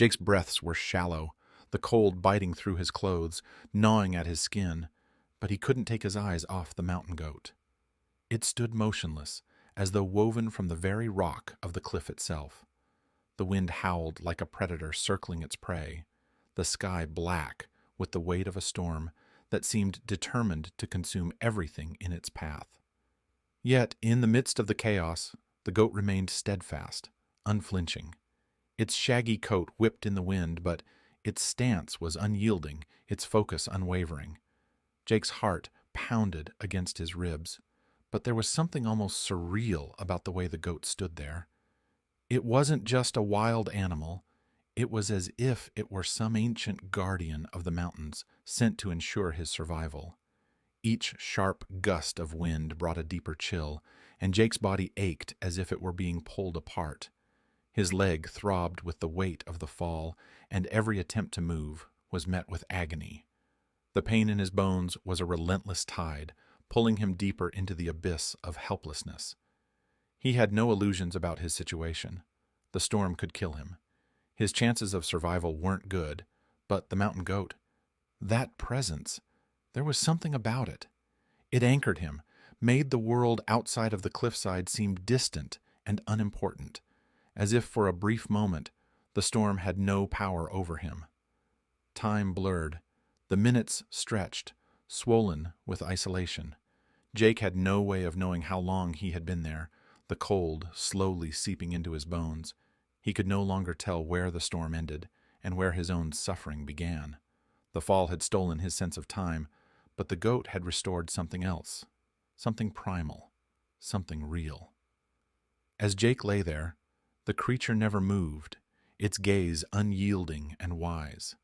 Jake's breaths were shallow, the cold biting through his clothes, gnawing at his skin, but he couldn't take his eyes off the mountain goat. It stood motionless, as though woven from the very rock of the cliff itself. The wind howled like a predator circling its prey, the sky black with the weight of a storm that seemed determined to consume everything in its path. Yet, in the midst of the chaos, the goat remained steadfast, unflinching. Its shaggy coat whipped in the wind, but its stance was unyielding, its focus unwavering. Jake's heart pounded against his ribs, but there was something almost surreal about the way the goat stood there. It wasn't just a wild animal. It was as if it were some ancient guardian of the mountains sent to ensure his survival. Each sharp gust of wind brought a deeper chill, and Jake's body ached as if it were being pulled apart. His leg throbbed with the weight of the fall, and every attempt to move was met with agony. The pain in his bones was a relentless tide, pulling him deeper into the abyss of helplessness. He had no illusions about his situation. The storm could kill him. His chances of survival weren't good, but the mountain goat, that presence, there was something about it. It anchored him, made the world outside of the cliffside seem distant and unimportant, as if for a brief moment the storm had no power over him. Time blurred. The minutes stretched, swollen with isolation. Jake had no way of knowing how long he had been there, the cold slowly seeping into his bones. He could no longer tell where the storm ended and where his own suffering began. The fall had stolen his sense of time, but the goat had restored something else, something primal, something real. As Jake lay there, the creature never moved, its gaze unyielding and wise.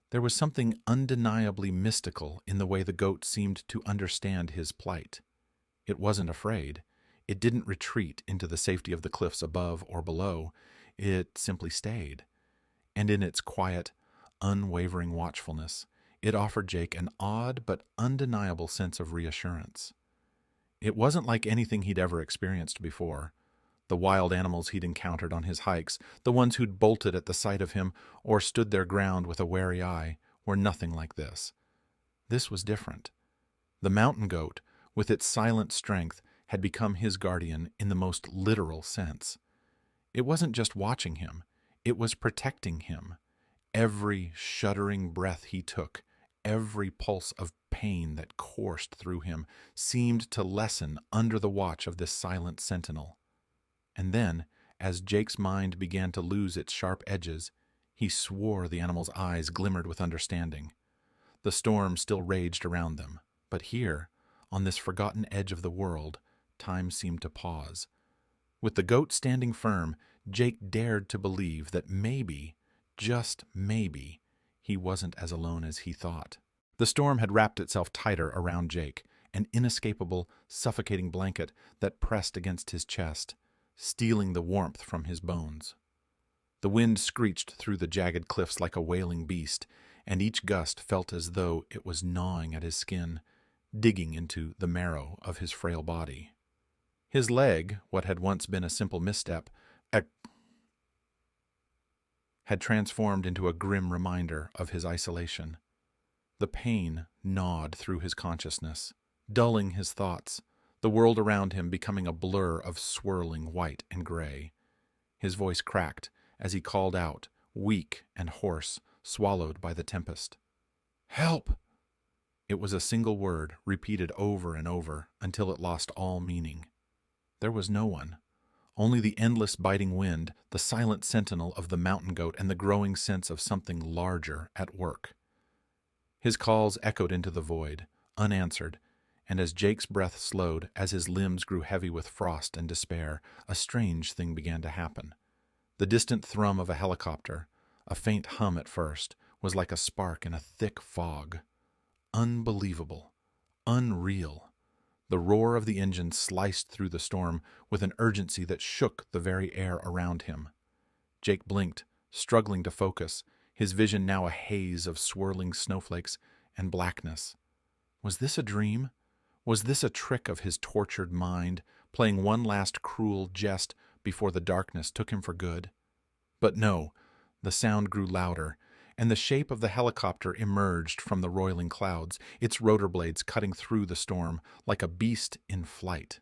There was something undeniably mystical in the way the goat seemed to understand his plight. It wasn't afraid. It didn't retreat into the safety of the cliffs above or below. It simply stayed. And in its quiet, unwavering watchfulness, it offered Jake an odd but undeniable sense of reassurance. It wasn't like anything he'd ever experienced before. The wild animals he'd encountered on his hikes, the ones who'd bolted at the sight of him or stood their ground with a wary eye, were nothing like this. This was different. The mountain goat, with its silent strength, had become his guardian in the most literal sense. It wasn't just watching him, it was protecting him. Every shuddering breath he took, every pulse of pain that coursed through him, seemed to lessen under the watch of this silent sentinel. And then, as Jake's mind began to lose its sharp edges, he swore the animal's eyes glimmered with understanding. The storm still raged around them, but here, on this forgotten edge of the world, time seemed to pause. With the goat standing firm, Jake dared to believe that maybe, just maybe, he wasn't as alone as he thought. The storm had wrapped itself tighter around Jake, an inescapable, suffocating blanket that pressed against his chest, stealing the warmth from his bones. The wind screeched through the jagged cliffs like a wailing beast, and each gust felt as though it was gnawing at his skin, digging into the marrow of his frail body. His leg, what had once been a simple misstep, had transformed into a grim reminder of his isolation. The pain gnawed through his consciousness, dulling his thoughts, the world around him becoming a blur of swirling white and gray. His voice cracked as he called out, weak and hoarse, swallowed by the tempest. "Help!" It was a single word, repeated over and over, until it lost all meaning. There was no one. Only the endless biting wind, the silent sentinel of the mountain goat, and the growing sense of something larger at work. His calls echoed into the void, unanswered, and as Jake's breath slowed, as his limbs grew heavy with frost and despair, a strange thing began to happen. The distant thrum of a helicopter, a faint hum at first, was like a spark in a thick fog. Unbelievable. Unreal. The roar of the engine sliced through the storm with an urgency that shook the very air around him. Jake blinked, struggling to focus, his vision now a haze of swirling snowflakes and blackness. Was this a dream? Was this a trick of his tortured mind, playing one last cruel jest before the darkness took him for good? But no, The sound grew louder, and the shape of the helicopter emerged from the roiling clouds, its rotor blades cutting through the storm like a beast in flight.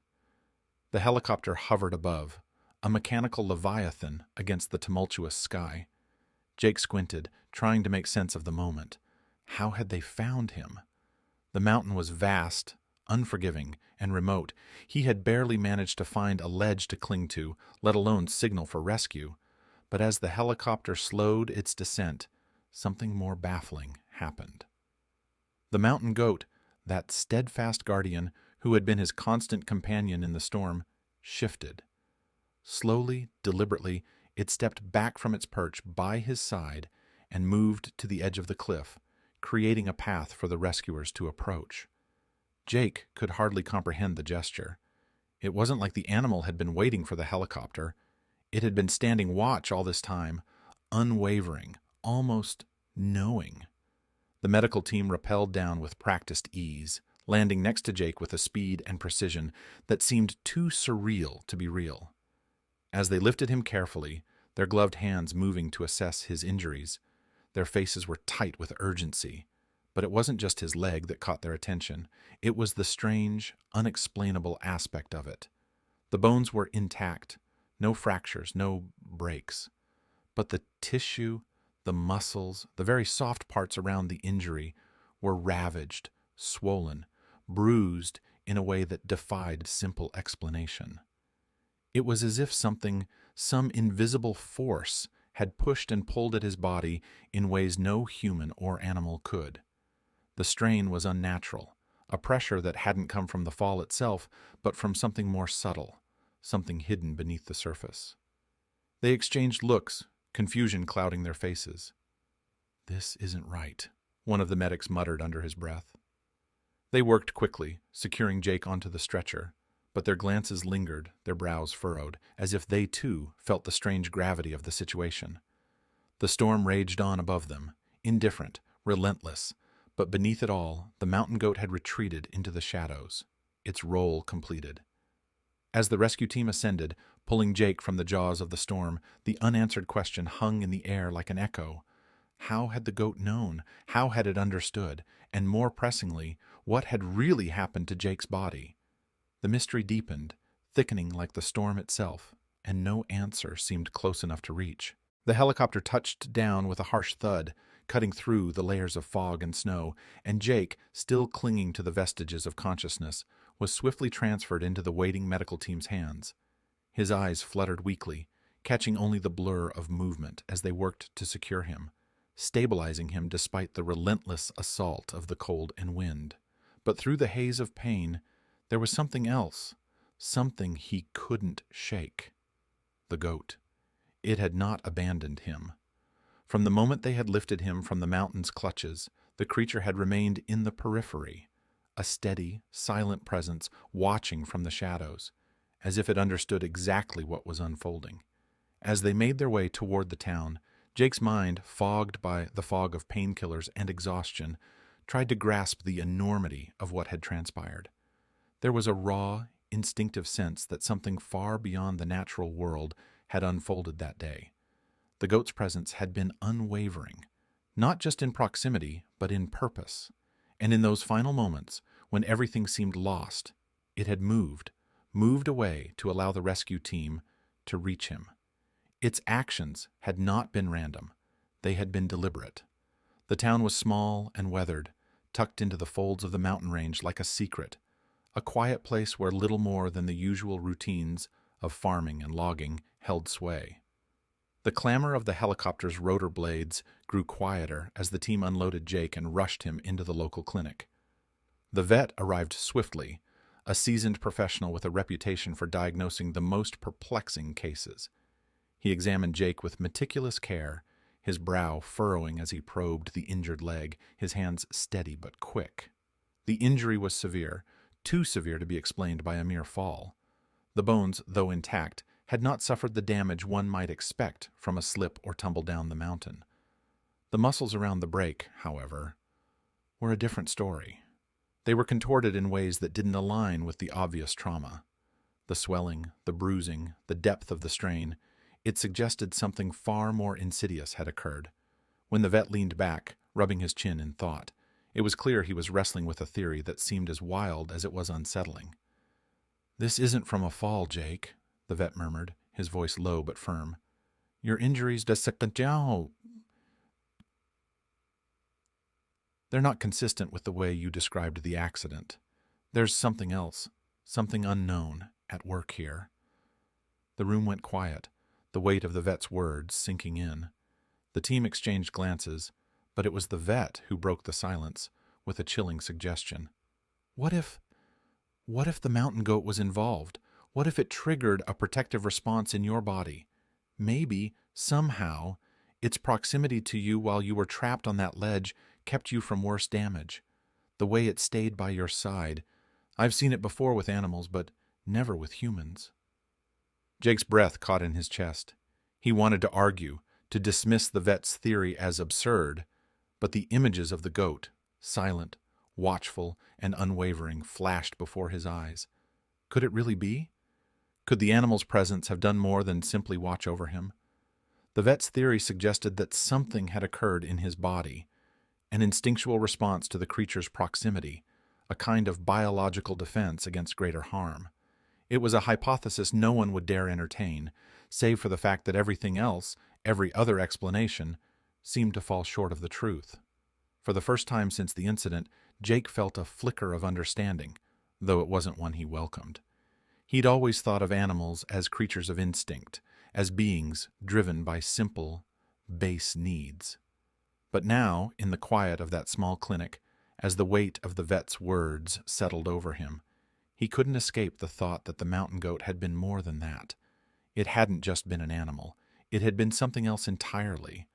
The helicopter hovered above, a mechanical leviathan against the tumultuous sky. Jake squinted, trying to make sense of the moment. How had they found him? The mountain was vast, unforgiving, and remote. He had barely managed to find a ledge to cling to, let alone signal for rescue. But as the helicopter slowed its descent, something more baffling happened. The mountain goat, that steadfast guardian who had been his constant companion in the storm, shifted. Slowly, deliberately, it stepped back from its perch by his side and moved to the edge of the cliff, creating a path for the rescuers to approach. Jake could hardly comprehend the gesture. It wasn't like the animal had been waiting for the helicopter. It had been standing watch all this time, unwavering, almost knowing. The medical team rappelled down with practiced ease, landing next to Jake with a speed and precision that seemed too surreal to be real. As they lifted him carefully, their gloved hands moving to assess his injuries, their faces were tight with urgency. But it wasn't just his leg that caught their attention. It was the strange, unexplainable aspect of it. The bones were intact, no fractures, no breaks. But the tissue, the muscles, the very soft parts around the injury were ravaged, swollen, bruised in a way that defied simple explanation. It was as if some invisible force, had pushed and pulled at his body in ways no human or animal could. The strain was unnatural, a pressure that hadn't come from the fall itself, but from something more subtle, something hidden beneath the surface. They exchanged looks, confusion clouding their faces. "This isn't right," one of the medics muttered under his breath. They worked quickly, securing Jake onto the stretcher, but their glances lingered, their brows furrowed, as if they too felt the strange gravity of the situation. The storm raged on above them, indifferent, relentless, but beneath it all, the mountain goat had retreated into the shadows, its role completed. As the rescue team ascended, pulling Jake from the jaws of the storm, the unanswered question hung in the air like an echo. How had the goat known? How had it understood? And more pressingly, what had really happened to Jake's body? The mystery deepened, thickening like the storm itself, and no answer seemed close enough to reach. The helicopter touched down with a harsh thud, cutting through the layers of fog and snow, and Jake, still clinging to the vestiges of consciousness, was swiftly transferred into the waiting medical team's hands. His eyes fluttered weakly, catching only the blur of movement as they worked to secure him, stabilizing him despite the relentless assault of the cold and wind. But through the haze of pain, there was something else, something he couldn't shake. The goat. It had not abandoned him. From the moment they had lifted him from the mountain's clutches, the creature had remained in the periphery, a steady, silent presence watching from the shadows, as if it understood exactly what was unfolding. As they made their way toward the town, Jake's mind, fogged by the fog of painkillers and exhaustion, tried to grasp the enormity of what had transpired. There was a raw, instinctive sense that something far beyond the natural world had unfolded that day. The goat's presence had been unwavering, not just in proximity, but in purpose. And in those final moments, when everything seemed lost, it had moved away to allow the rescue team to reach him. Its actions had not been random. They had been deliberate. The town was small and weathered, tucked into the folds of the mountain range like a secret, a quiet place where little more than the usual routines of farming and logging held sway. The clamor of the helicopter's rotor blades grew quieter as the team unloaded Jake and rushed him into the local clinic. The vet arrived swiftly, a seasoned professional with a reputation for diagnosing the most perplexing cases. He examined Jake with meticulous care, his brow furrowing as he probed the injured leg, his hands steady but quick. The injury was severe, too severe to be explained by a mere fall. The bones, though intact, had not suffered the damage one might expect from a slip or tumble down the mountain. The muscles around the break, however, were a different story. They were contorted in ways that didn't align with the obvious trauma. The swelling, the bruising, the depth of the strain, It suggested something far more insidious had occurred. When the vet leaned back, rubbing his chin in thought, it was clear he was wrestling with a theory that seemed as wild as it was unsettling. "This isn't from a fall, Jake," the vet murmured, his voice low but firm. "Your injuries they're not consistent with the way you described the accident. There's something else, something unknown, at work here." The room went quiet, the weight of the vet's words sinking in. The team exchanged glances, but it was the vet who broke the silence with a chilling suggestion. What if the mountain goat was involved? What if it triggered a protective response in your body? Maybe, somehow, its proximity to you while you were trapped on that ledge kept you from worse damage. The way it stayed by your side. I've seen it before with animals, but never with humans. Jake's breath caught in his chest. He wanted to argue, to dismiss the vet's theory as absurd, but the images of the goat, silent, watchful, and unwavering, flashed before his eyes. Could it really be? Could the animal's presence have done more than simply watch over him? The vet's theory suggested that something had occurred in his body, an instinctual response to the creature's proximity, a kind of biological defense against greater harm. It was a hypothesis no one would dare entertain, save for the fact that everything else, every other explanation, seemed to fall short of the truth. For the first time since the incident, Jake felt a flicker of understanding, though it wasn't one he welcomed. He'd always thought of animals as creatures of instinct, as beings driven by simple, base needs. But now, in the quiet of that small clinic, as the weight of the vet's words settled over him, he couldn't escape the thought that the mountain goat had been more than that. It hadn't just been an animal. It had been something else entirely.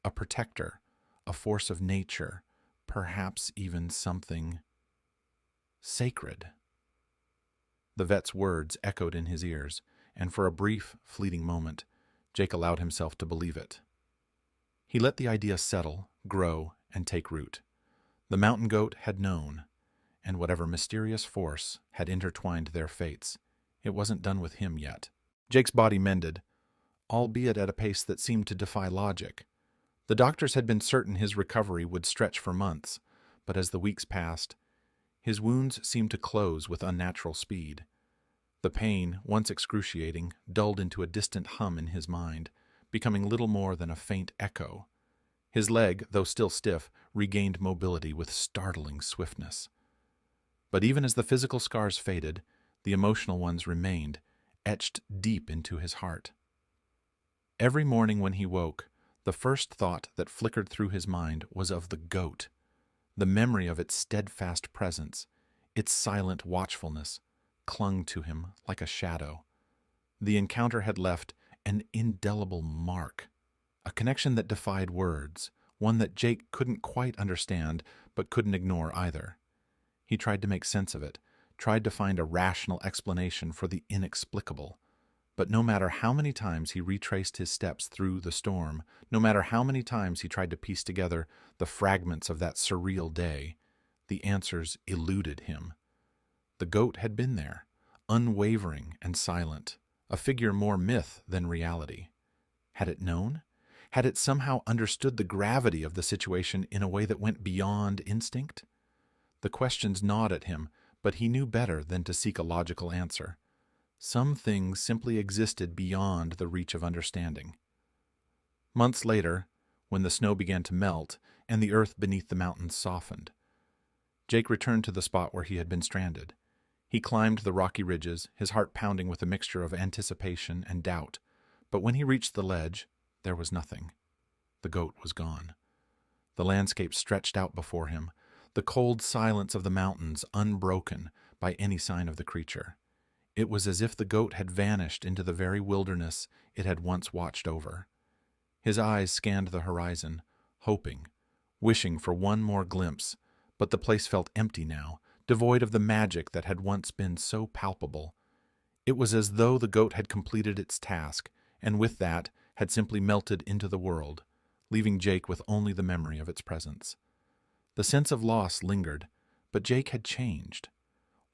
A protector, a force of nature, perhaps even something sacred. The vet's words echoed in his ears, and for a brief, fleeting moment, Jake allowed himself to believe it. He let the idea settle, grow, and take root. The mountain goat had known, and whatever mysterious force had intertwined their fates, it wasn't done with him yet. Jake's body mended, albeit at a pace that seemed to defy logic. The doctors had been certain his recovery would stretch for months, but as the weeks passed, his wounds seemed to close with unnatural speed. The pain, once excruciating, dulled into a distant hum in his mind, becoming little more than a faint echo. His leg, though still stiff, regained mobility with startling swiftness. But even as the physical scars faded, the emotional ones remained, etched deep into his heart. Every morning when he woke, the first thought that flickered through his mind was of the goat, the memory of its steadfast presence, its silent watchfulness, clung to him like a shadow. The encounter had left an indelible mark, a connection that defied words, one that Jake couldn't quite understand but couldn't ignore either. He tried to make sense of it, tried to find a rational explanation for the inexplicable. But no matter how many times he retraced his steps through the storm, no matter how many times he tried to piece together the fragments of that surreal day, the answers eluded him. The goat had been there, unwavering and silent, a figure more myth than reality. Had it known? Had it somehow understood the gravity of the situation in a way that went beyond instinct? The questions gnawed at him, but he knew better than to seek a logical answer. Some things simply existed beyond the reach of understanding. Months later, when the snow began to melt and the earth beneath the mountains softened, Jake returned to the spot where he had been stranded. He climbed the rocky ridges, his heart pounding with a mixture of anticipation and doubt. But when he reached the ledge, there was nothing. The goat was gone. The landscape stretched out before him, the cold silence of the mountains unbroken by any sign of the creature. It was as if the goat had vanished into the very wilderness it had once watched over. His eyes scanned the horizon, hoping, wishing for one more glimpse, but the place felt empty now, devoid of the magic that had once been so palpable. It was as though the goat had completed its task, and with that had simply melted into the world, leaving Jake with only the memory of its presence. The sense of loss lingered, but Jake had changed.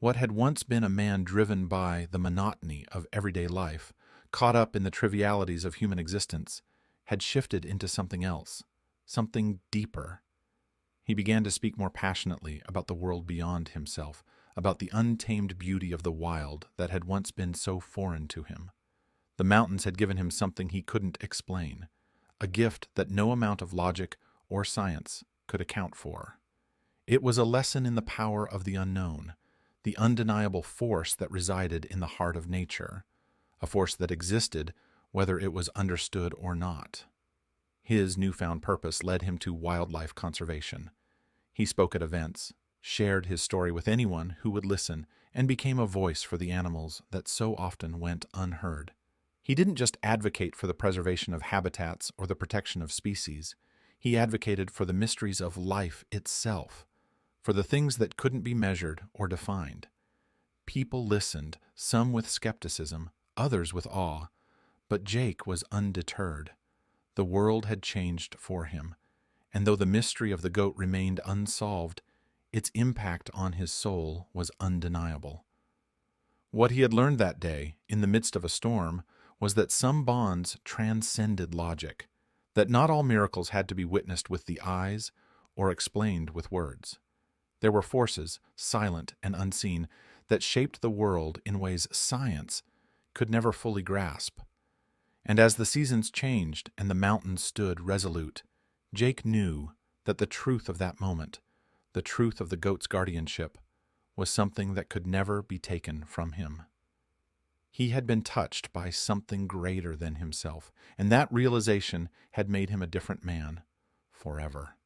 What had once been a man driven by the monotony of everyday life caught up in the trivialities of human existence, had shifted into something else, something deeper. He began to speak more passionately about the world beyond himself, about the untamed beauty of the wild that had once been so foreign to him. The mountains had given him something he couldn't explain, a gift that no amount of logic or science could account for. It was a lesson in the power of the unknown, the undeniable force that resided in the heart of nature, a force that existed whether it was understood or not. His newfound purpose led him to wildlife conservation. He spoke at events, shared his story with anyone who would listen, and became a voice for the animals that so often went unheard. He didn't just advocate for the preservation of habitats or the protection of species. He advocated for the mysteries of life itself, for the things that couldn't be measured or defined. People listened, some with skepticism, others with awe, but Jake was undeterred. The world had changed for him, and though the mystery of the goat remained unsolved, its impact on his soul was undeniable. What he had learned that day, in the midst of a storm, was that some bonds transcended logic, that not all miracles had to be witnessed with the eyes or explained with words. There were forces, silent and unseen, that shaped the world in ways science could never fully grasp. And as the seasons changed and the mountains stood resolute, Jake knew that the truth of that moment, the truth of the goat's guardianship, was something that could never be taken from him. He had been touched by something greater than himself, and that realization had made him a different man forever.